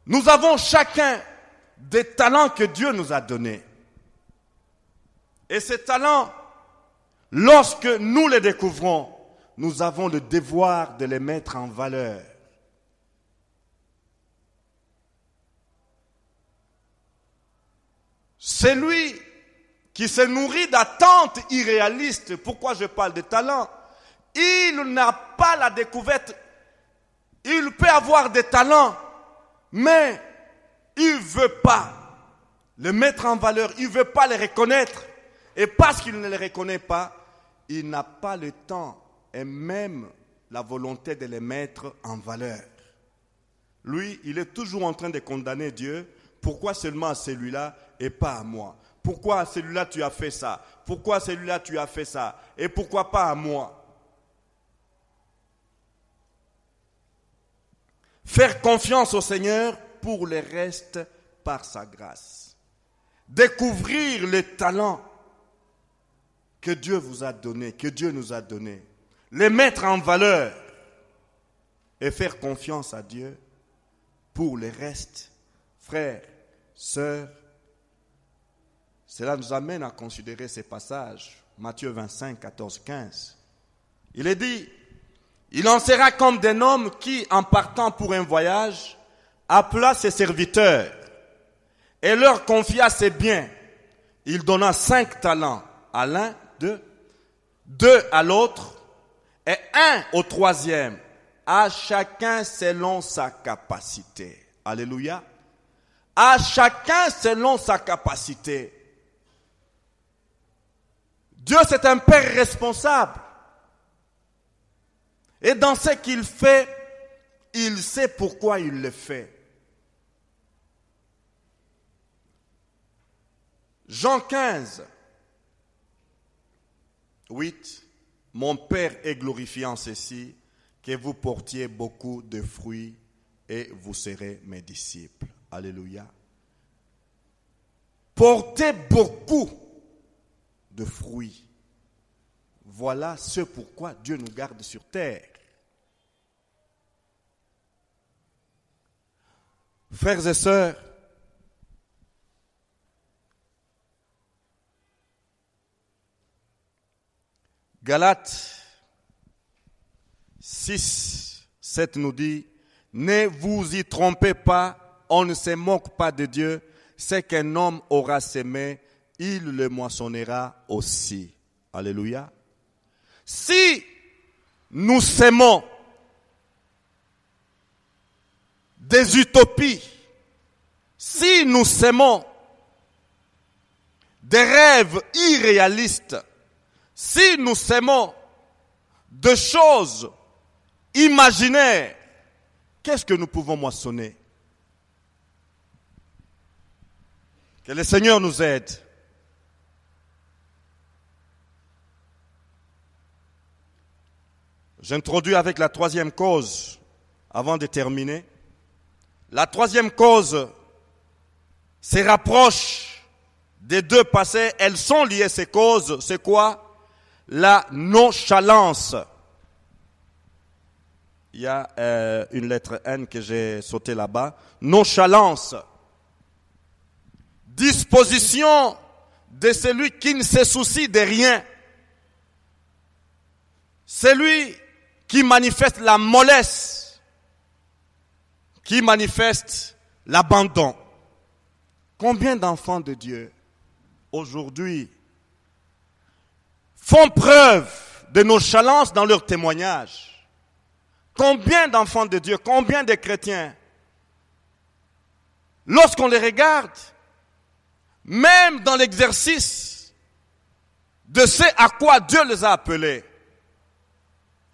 Nous avons chacun des talents que Dieu nous a donnés. Et ces talents, lorsque nous les découvrons, nous avons le devoir de les mettre en valeur. C'est lui qui se nourrit d'attentes irréalistes. Pourquoi je parle de talents? Il n'a pas la découverte. Il peut avoir des talents, mais il ne veut pas les mettre en valeur. Il ne veut pas les reconnaître. Et parce qu'il ne les reconnaît pas, il n'a pas le temps et même la volonté de les mettre en valeur. Lui, il est toujours en train de condamner Dieu. Pourquoi seulement à celui-là et pas à moi? Pourquoi à celui-là tu as fait ça? Pourquoi à celui-là tu as fait ça? Et pourquoi pas à moi? Faire confiance au Seigneur pour le reste par sa grâce. Découvrir les talents que Dieu vous a donnés, que Dieu nous a donnés. Les mettre en valeur et faire confiance à Dieu pour le reste. Frères, sœurs, cela nous amène à considérer ces passages. Matthieu 25, 14, 15. Il est dit, il en sera comme d'un homme qui, en partant pour un voyage, appela ses serviteurs et leur confia ses biens. Il donna 5 talents à l'un, 2 à l'autre et 1 au troisième, à chacun selon sa capacité. Alléluia. À chacun selon sa capacité. Dieu, c'est un Père responsable. Et dans ce qu'il fait, il sait pourquoi il le fait. Jean 15, 8. Mon Père est glorifié en ceci, que vous portiez beaucoup de fruits et vous serez mes disciples. Alléluia. Portez beaucoup de fruits. Voilà ce pourquoi Dieu nous garde sur terre. Frères et sœurs, Galates 6, 7 nous dit, ne vous y trompez pas, on ne se moque pas de Dieu, ce qu'un homme aura semé, il le moissonnera aussi. Alléluia. Si nous sémons des utopies, si nous sémons des rêves irréalistes, si nous sémons de choses imaginaires, qu'est-ce que nous pouvons moissonner? Que le Seigneur nous aide. J'introduis avec la troisième cause, avant de terminer. La troisième cause se rapproche des deux passés. Elles sont liées, ces causes. C'est quoi? La nonchalance. Il y a une lettre N que j'ai sautée là-bas. Nonchalance. Disposition de celui qui ne se soucie de rien. Celui qui manifeste la mollesse, qui manifeste l'abandon. Combien d'enfants de Dieu aujourd'hui font preuve de nonchalance dans leur témoignage? Combien d'enfants de Dieu, combien de chrétiens, lorsqu'on les regarde, même dans l'exercice de ce à quoi Dieu les a appelés,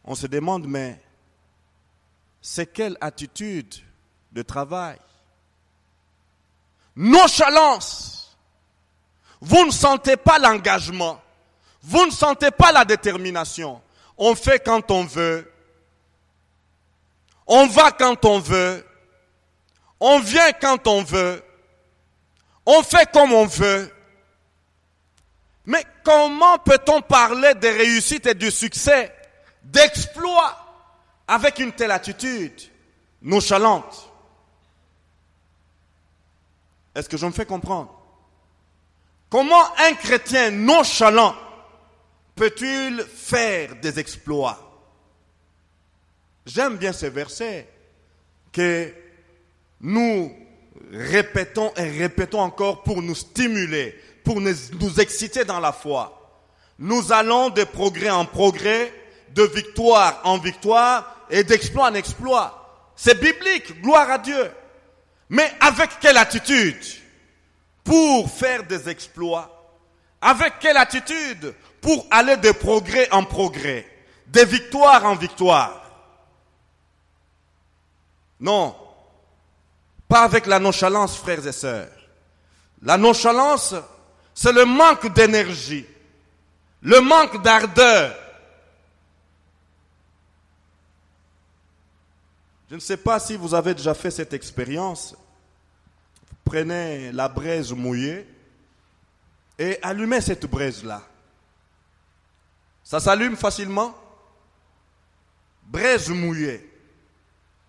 on se demande, mais c'est quelle attitude de travail? Nonchalance. Vous ne sentez pas l'engagement. Vous ne sentez pas la détermination. On fait quand on veut. On va quand on veut. On vient quand on veut. On fait comme on veut. Mais comment peut-on parler de réussite et de succès, d'exploit, avec une telle attitude nonchalante? Est-ce que je me fais comprendre? Comment un chrétien nonchalant peut-il faire des exploits? J'aime bien ce verset que nous répétons et répétons encore pour nous stimuler, pour nous exciter dans la foi. Nous allons de progrès en progrès, de victoire en victoire et d'exploit en exploit. C'est biblique, gloire à Dieu. Mais avec quelle attitude pour faire des exploits? Avec quelle attitude pour aller de progrès en progrès, de victoire en victoire? Non, pas avec la nonchalance, frères et sœurs. La nonchalance, c'est le manque d'énergie, le manque d'ardeur. Je ne sais pas si vous avez déjà fait cette expérience. Vous prenez la braise mouillée et allumez cette braise-là. Ça s'allume facilement. Braise mouillée.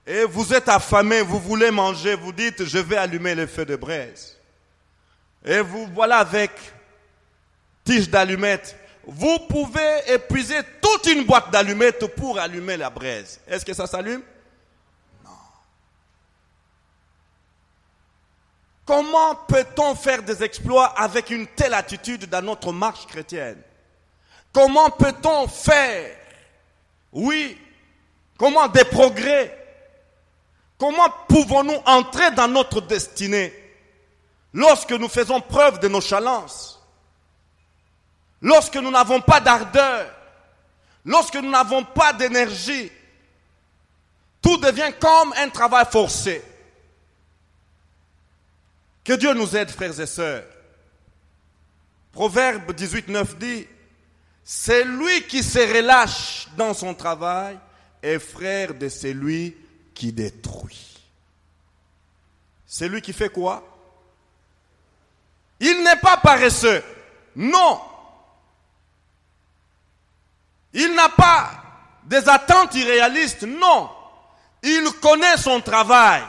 Et vous êtes affamé, vous voulez manger, vous dites, je vais allumer le feu de braise. Et vous voilà avec tige d'allumettes. Vous pouvez épuiser toute une boîte d'allumettes pour allumer la braise. Est-ce que ça s'allume? Non. Comment peut-on faire des exploits avec une telle attitude dans notre marche chrétienne? Comment peut-on faire, oui, comment des progrès? Comment pouvons-nous entrer dans notre destinée lorsque nous faisons preuve de nonchalance, lorsque nous n'avons pas d'ardeur, lorsque nous n'avons pas d'énergie? Tout devient comme un travail forcé. Que Dieu nous aide, frères et sœurs. Proverbe 18:9 dit, c'est lui qui se relâche dans son travail est frère de celui qui détruit. C'est lui qui fait quoi? Il n'est pas paresseux. Non. Il n'a pas des attentes irréalistes. Non. Il connaît son travail.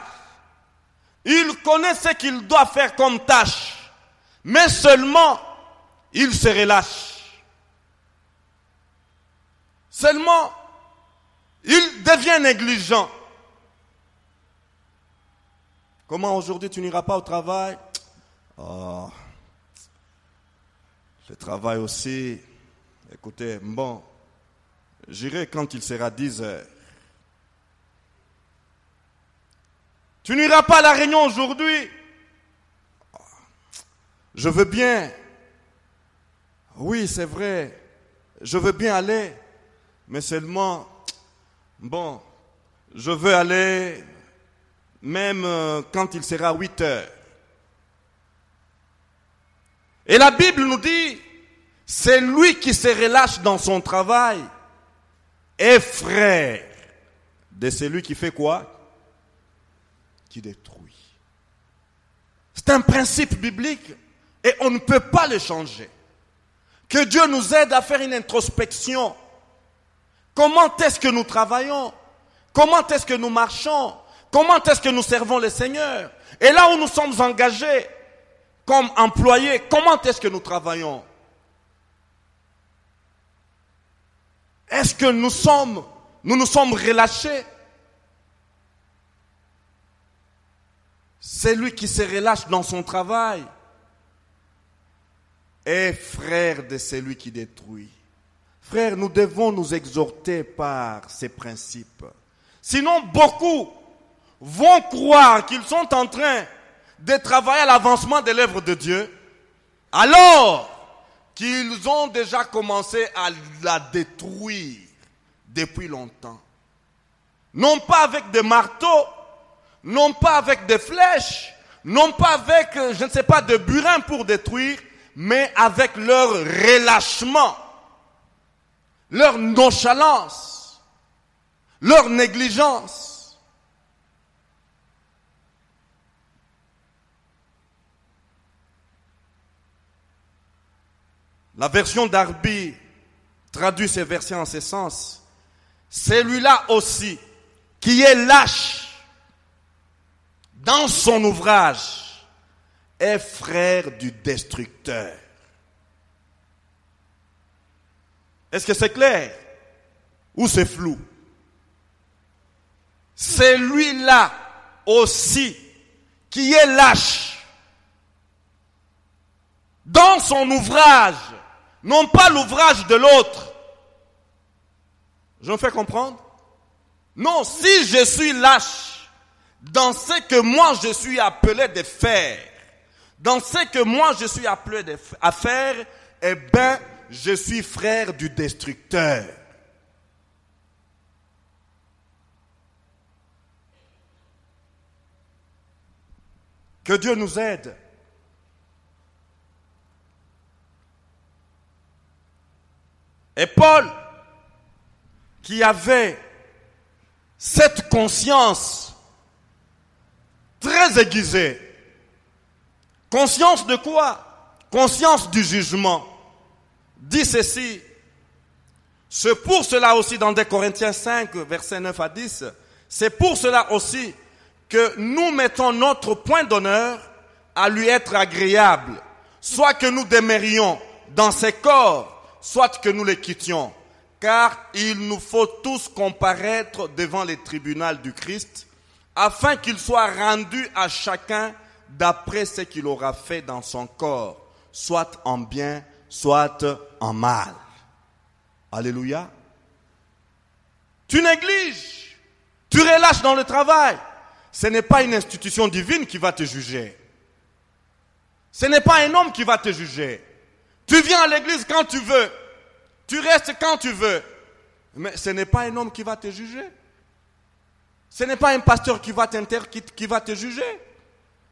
Il connaît ce qu'il doit faire comme tâche. Mais seulement, il se relâche. Seulement, il devient négligent. Comment aujourd'hui tu n'iras pas au travail? Oh, le travail aussi, écoutez, bon, j'irai quand il sera 10 heures. Tu n'iras pas à la réunion aujourd'hui? Je veux bien. Oui, c'est vrai. Je veux bien aller. Mais seulement, bon, je veux aller même quand il sera 8 heures. Et la Bible nous dit, c'est lui qui se relâche dans son travail est frère de celui qui fait quoi? Qui détruit. C'est un principe biblique et on ne peut pas le changer. Que Dieu nous aide à faire une introspection. Comment est-ce que nous travaillons? Comment est-ce que nous marchons? Comment est-ce que nous servons le Seigneur? Et là où nous sommes engagés comme employés, comment est-ce que nous travaillons? Est-ce que nous nous sommes relâchés? C'est lui qui se relâche dans son travail est frère de celui qui détruit. Frères, nous devons nous exhorter par ces principes. Sinon, beaucoup vont croire qu'ils sont en train de travailler à l'avancement de l'œuvre de Dieu, alors qu'ils ont déjà commencé à la détruire depuis longtemps. Non pas avec des marteaux, non pas avec des flèches, non pas avec, je ne sais pas, de burins pour détruire, mais avec leur relâchement, leur nonchalance, leur négligence. La version d'Arby traduit ces versets en ce sens. Celui-là aussi, qui est lâche dans son ouvrage, est frère du destructeur. Est-ce que c'est clair ou c'est flou? C'est lui-là aussi qui est lâche dans son ouvrage, non pas l'ouvrage de l'autre. Je me fais comprendre? Non, si je suis lâche dans ce que moi je suis appelé de faire, dans ce que moi je suis appelé à faire, eh bien, je suis frère du destructeur. Que Dieu nous aide. Et Paul, qui avait cette conscience très aiguisée, conscience de quoi? Conscience du jugement, dit ceci. C'est pour cela aussi dans 2 Corinthiens 5, versets 9 à 10, c'est pour cela aussi que nous mettons notre point d'honneur à lui être agréable, soit que nous demeurions dans ses corps, soit que nous les quittions. Car il nous faut tous comparaître devant les tribunaux du Christ, afin qu'il soit rendu à chacun d'après ce qu'il aura fait dans son corps, soit en bien, soit en mal. Alléluia. Tu négliges, tu relâches dans le travail. Ce n'est pas une institution divine qui va te juger. Ce n'est pas un homme qui va te juger. Tu viens à l'église quand tu veux. Tu restes quand tu veux. Mais ce n'est pas un homme qui va te juger. Ce n'est pas un pasteur qui va te juger.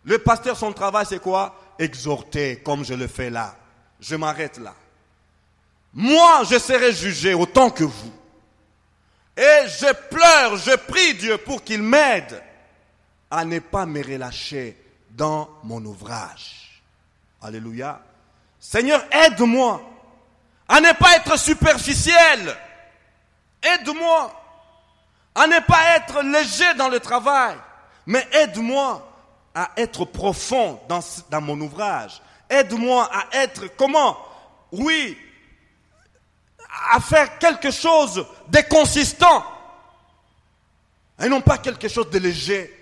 Le pasteur, son travail, c'est quoi? Exhorter, comme je le fais là. Je m'arrête là. Moi, je serai jugé autant que vous. Et je pleure, je prie Dieu pour qu'il m'aide à ne pas me relâcher dans mon ouvrage. Alléluia. Seigneur, aide-moi à ne pas être superficiel. Aide-moi à ne pas être léger dans le travail. Mais aide-moi à être profond dans mon ouvrage. Aide-moi à être comment? Oui, à faire quelque chose de consistant. Et non pas quelque chose de léger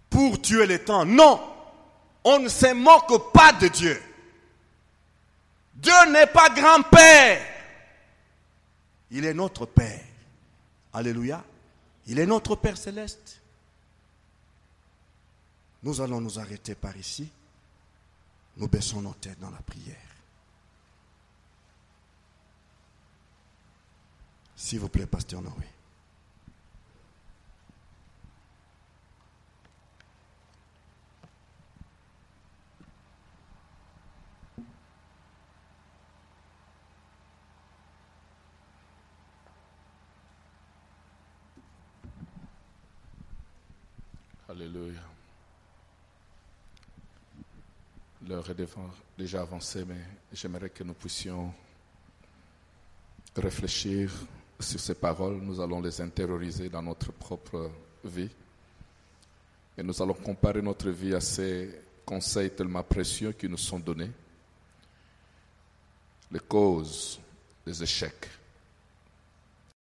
pour tuer le temps. Non, on ne se moque pas de Dieu. Dieu n'est pas grand-père. Il est notre Père. Alléluia. Il est notre Père céleste. Nous allons nous arrêter par ici. Nous baissons nos têtes dans la prière. S'il vous plaît, Pasteur Noé.
Alléluia. L'heure est déjà avancée, mais j'aimerais que nous puissions réfléchir sur ces paroles. Nous allons les intérioriser dans notre propre vie. Et nous allons comparer notre vie à ces conseils tellement précieux qui nous sont donnés. Les causes des échecs.